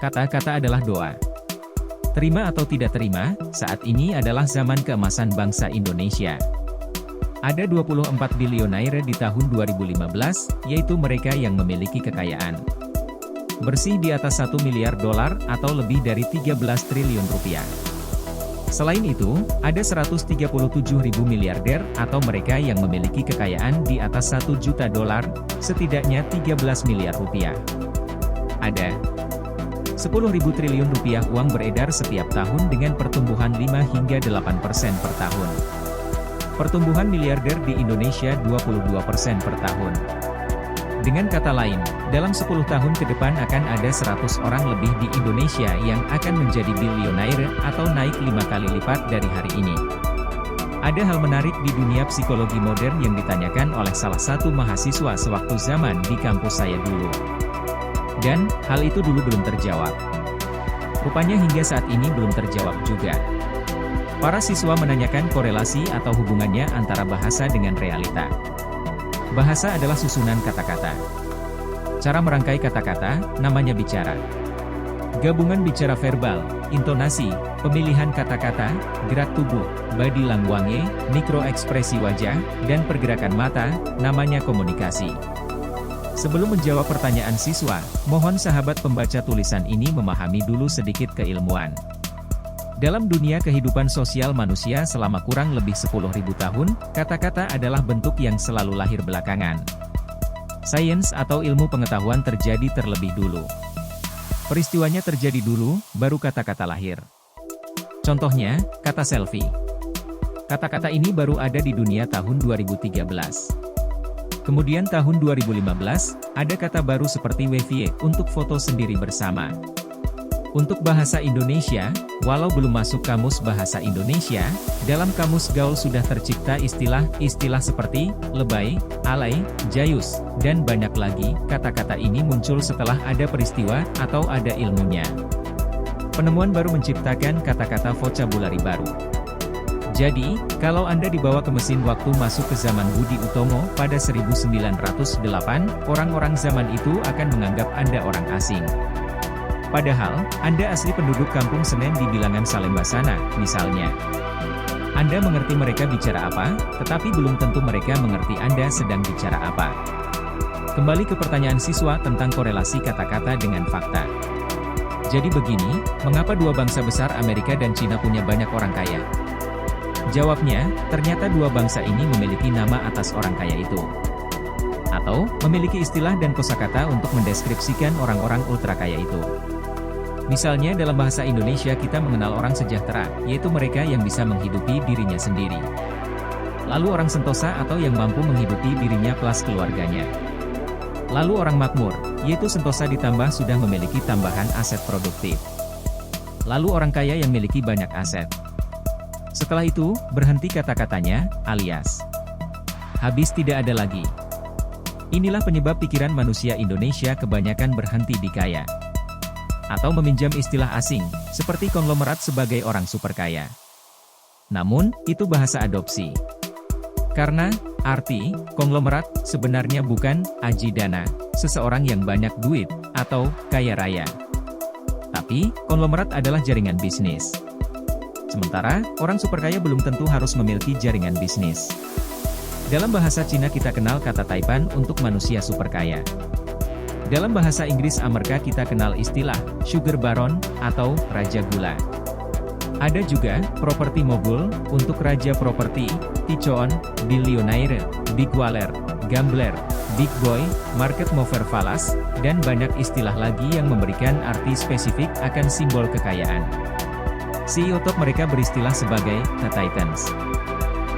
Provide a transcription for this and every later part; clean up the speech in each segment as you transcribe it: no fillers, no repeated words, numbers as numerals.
Kata-kata adalah doa. Terima atau tidak terima, saat ini adalah zaman keemasan bangsa Indonesia. Ada 24 bilionaire di tahun 2015, yaitu mereka yang memiliki kekayaan bersih di atas 1 miliar dolar atau lebih dari 13 triliun rupiah. Selain itu, ada 137 ribu miliarder atau mereka yang memiliki kekayaan di atas 1 juta dolar, setidaknya 13 miliar rupiah. Ada 10.000 triliun rupiah uang beredar setiap tahun dengan pertumbuhan 5 hingga 8% per tahun. Pertumbuhan miliarder di Indonesia 22% per tahun. Dengan kata lain, dalam 10 tahun ke depan akan ada 100 orang lebih di Indonesia yang akan menjadi bilionaire atau naik 5 kali lipat dari hari ini. Ada hal menarik di dunia psikologi modern yang ditanyakan oleh salah satu mahasiswa sewaktu zaman di kampus saya dulu. Dan, hal itu dulu belum terjawab. Rupanya hingga saat ini belum terjawab juga. Para siswa menanyakan korelasi atau hubungannya antara bahasa dengan realita. Bahasa adalah susunan kata-kata. Cara merangkai kata-kata, namanya bicara. Gabungan bicara verbal, intonasi, pemilihan kata-kata, gerak tubuh, body language, mikroekspresi wajah, dan pergerakan mata, namanya komunikasi. Sebelum menjawab pertanyaan siswa, mohon sahabat pembaca tulisan ini memahami dulu sedikit keilmuan. Dalam dunia kehidupan sosial manusia selama kurang lebih 10.000 tahun, kata-kata adalah bentuk yang selalu lahir belakangan. Sains atau ilmu pengetahuan terjadi terlebih dulu. Peristiwanya terjadi dulu, baru kata-kata lahir. Contohnya, kata selfie. Kata-kata ini baru ada di dunia tahun 2013. Kemudian tahun 2015, ada kata baru seperti WeVie untuk foto sendiri bersama. Untuk bahasa Indonesia, walau belum masuk kamus bahasa Indonesia, dalam kamus gaul sudah tercipta istilah-istilah seperti lebay, alay, jayus, dan banyak lagi. Kata-kata ini muncul setelah ada peristiwa atau ada ilmunya. Penemuan baru menciptakan kata-kata vocabulary baru. Jadi, kalau Anda dibawa ke mesin waktu masuk ke zaman Budi Utomo pada 1908, orang-orang zaman itu akan menganggap Anda orang asing. Padahal, Anda asli penduduk kampung Senen di bilangan Salemba sana, misalnya. Anda mengerti mereka bicara apa, tetapi belum tentu mereka mengerti Anda sedang bicara apa. Kembali ke pertanyaan siswa tentang korelasi kata-kata dengan fakta. Jadi begini, mengapa dua bangsa besar Amerika dan Cina punya banyak orang kaya? Jawabnya, ternyata dua bangsa ini memiliki nama atas orang kaya itu. Atau, memiliki istilah dan kosakata untuk mendeskripsikan orang-orang ultra kaya itu. Misalnya dalam bahasa Indonesia kita mengenal orang sejahtera, yaitu mereka yang bisa menghidupi dirinya sendiri. Lalu orang sentosa atau yang mampu menghidupi dirinya plus keluarganya. Lalu orang makmur, yaitu sentosa ditambah sudah memiliki tambahan aset produktif. Lalu orang kaya yang memiliki banyak aset. Setelah itu, berhenti kata-katanya, alias habis tidak ada lagi. Inilah penyebab pikiran manusia Indonesia kebanyakan berhenti di kaya. Atau meminjam istilah asing, seperti konglomerat sebagai orang super kaya. Namun, itu bahasa adopsi. Karena, arti, konglomerat, sebenarnya bukan, aji dana, seseorang yang banyak duit, atau, kaya raya. Tapi, konglomerat adalah jaringan bisnis. Sementara, orang super kaya belum tentu harus memiliki jaringan bisnis. Dalam bahasa Cina kita kenal kata Taipan untuk manusia super kaya. Dalam bahasa Inggris Amerika kita kenal istilah, sugar baron, atau raja gula. Ada juga, properti mogul, untuk raja properti, ticoon, billionaire, big waller, gambler, big boy, market mover falas, dan banyak istilah lagi yang memberikan arti spesifik akan simbol kekayaan. CEO top mereka beristilah sebagai, The Titans.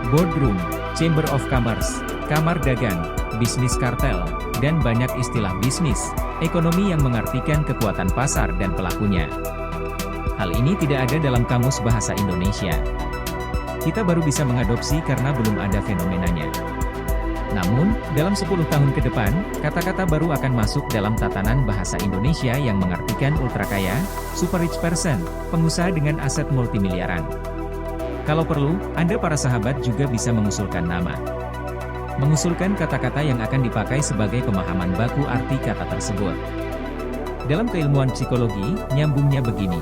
Boardroom, Chamber of Commerce, Kamar Dagang, Bisnis Kartel, dan banyak istilah bisnis, ekonomi yang mengartikan kekuatan pasar dan pelakunya. Hal ini tidak ada dalam kamus bahasa Indonesia. Kita baru bisa mengadopsi karena belum ada fenomenanya. Namun, dalam 10 tahun ke depan, kata-kata baru akan masuk dalam tatanan bahasa Indonesia yang mengartikan ultra kaya, super rich person, pengusaha dengan aset multimiliaran. Kalau perlu, Anda para sahabat juga bisa mengusulkan nama. Mengusulkan kata-kata yang akan dipakai sebagai pemahaman baku arti kata tersebut. Dalam keilmuan psikologi, nyambungnya begini.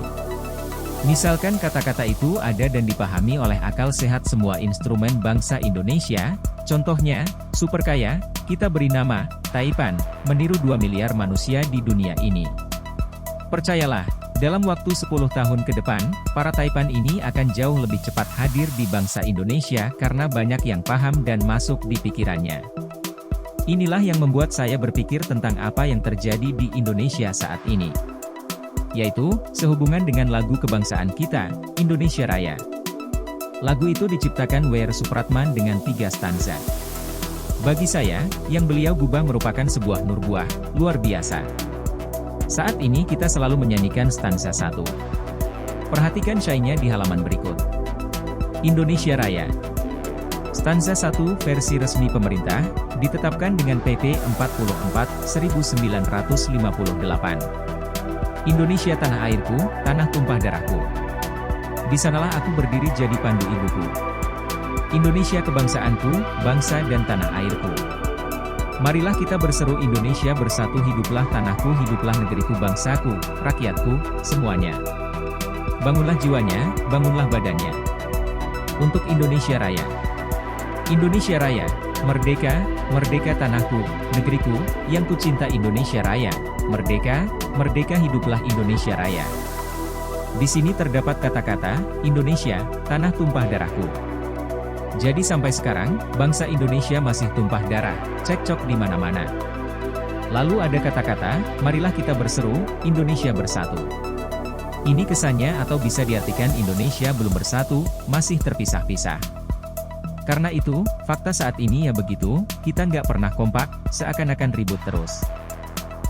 Misalkan kata-kata itu ada dan dipahami oleh akal sehat semua instrumen bangsa Indonesia, contohnya, super kaya, kita beri nama, Taipan, meniru 2 miliar manusia di dunia ini. Percayalah, dalam waktu 10 tahun ke depan, para Taipan ini akan jauh lebih cepat hadir di bangsa Indonesia karena banyak yang paham dan masuk di pikirannya. Inilah yang membuat saya berpikir tentang apa yang terjadi di Indonesia saat ini. Yaitu, sehubungan dengan lagu kebangsaan kita, Indonesia Raya. Lagu itu diciptakan W.R. Supratman dengan 3 stanza. Bagi saya, yang beliau gubah merupakan sebuah nurbuah, luar biasa. Saat ini kita selalu menyanyikan stanza 1. Perhatikan syainya di halaman berikut. Indonesia Raya. Stanza 1 versi resmi pemerintah, ditetapkan dengan PP 44/1958. Indonesia tanah airku, tanah tumpah darahku. Di sanalah aku berdiri jadi pandu ibuku. Indonesia kebangsaanku, bangsa dan tanah airku. Marilah kita berseru Indonesia bersatu, hiduplah tanahku, hiduplah negeriku, bangsaku, rakyatku, semuanya. Bangunlah jiwanya, bangunlah badannya. Untuk Indonesia Raya. Indonesia Raya, merdeka, merdeka tanahku, negeriku, yang kucinta Indonesia Raya, merdeka, merdeka hiduplah Indonesia Raya. Di sini terdapat kata-kata, Indonesia, tanah tumpah darahku. Jadi sampai sekarang, bangsa Indonesia masih tumpah darah, cekcok di mana-mana. Lalu ada kata-kata, marilah kita berseru, Indonesia bersatu. Ini kesannya atau bisa diartikan Indonesia belum bersatu, masih terpisah-pisah. Karena itu, fakta saat ini ya begitu, kita nggak pernah kompak, seakan-akan ribut terus.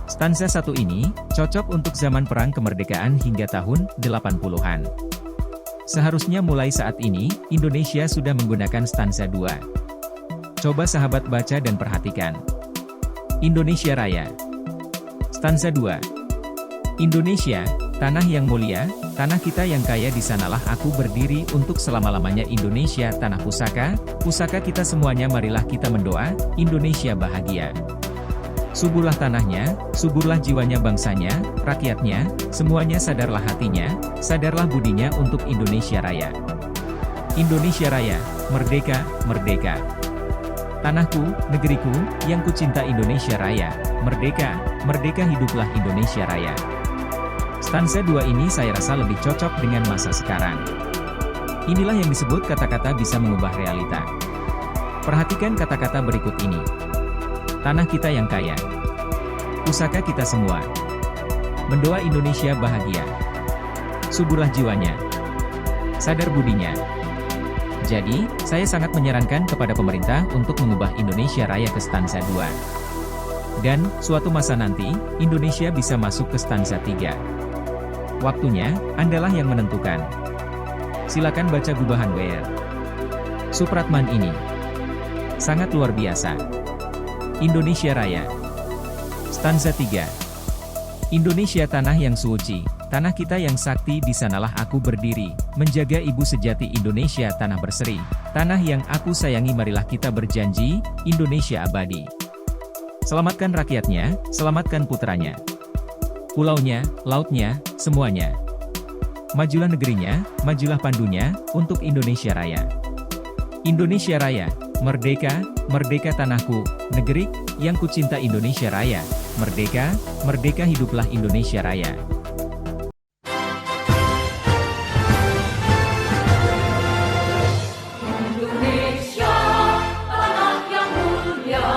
Stanza 1 ini, cocok untuk zaman perang kemerdekaan hingga tahun 80-an. Seharusnya mulai saat ini, Indonesia sudah menggunakan stanza 2. Coba sahabat baca dan perhatikan. Indonesia Raya. Stanza 2. Indonesia, tanah yang mulia, tanah kita yang kaya, di sanalah aku berdiri untuk selama-lamanya. Indonesia tanah pusaka, pusaka kita semuanya, marilah kita mendoa, Indonesia bahagia. Suburlah tanahnya, suburlah jiwanya, bangsanya, rakyatnya, semuanya sadarlah hatinya, sadarlah budinya untuk Indonesia Raya. Indonesia Raya, merdeka, merdeka. Tanahku, negeriku, yang kucinta Indonesia Raya, merdeka, merdeka hiduplah Indonesia Raya. Stanza 2 ini saya rasa lebih cocok dengan masa sekarang. Inilah yang disebut kata-kata bisa mengubah realita. Perhatikan kata-kata berikut ini. Tanah kita yang kaya. Pusaka kita semua. Mendoa Indonesia bahagia. Suburlah jiwanya. Sadar budinya. Jadi, saya sangat menyarankan kepada pemerintah untuk mengubah Indonesia Raya ke stanza 2. Dan, suatu masa nanti, Indonesia bisa masuk ke stanza 3. Waktunya, Andalah yang menentukan. Silakan baca gubahan W.R. Supratman ini. Sangat luar biasa. Indonesia Raya. Stanza 3. Indonesia tanah yang suci, tanah kita yang sakti, di sanalah aku berdiri, menjaga ibu sejati Indonesia tanah berseri, tanah yang aku sayangi, marilah kita berjanji, Indonesia abadi. Selamatkan rakyatnya, selamatkan putranya. Pulaunya, lautnya, semuanya. Majulah negerinya, majulah pandunya, untuk Indonesia Raya. Indonesia Raya, merdeka, merdeka tanahku, negeri, yang kucinta Indonesia Raya, merdeka, merdeka hiduplah Indonesia Raya. Indonesia, tanah yang mulia,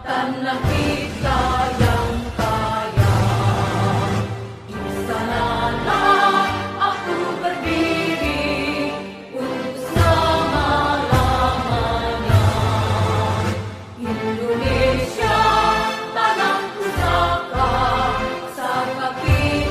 tanah kita yang kaya. Di sanalah aku berdiri untuk selama-lamanya. Indonesia, tanah pusaka, pusaka kita.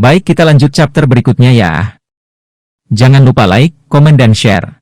Baik, kita lanjut chapter berikutnya ya. Jangan lupa like, komen dan share.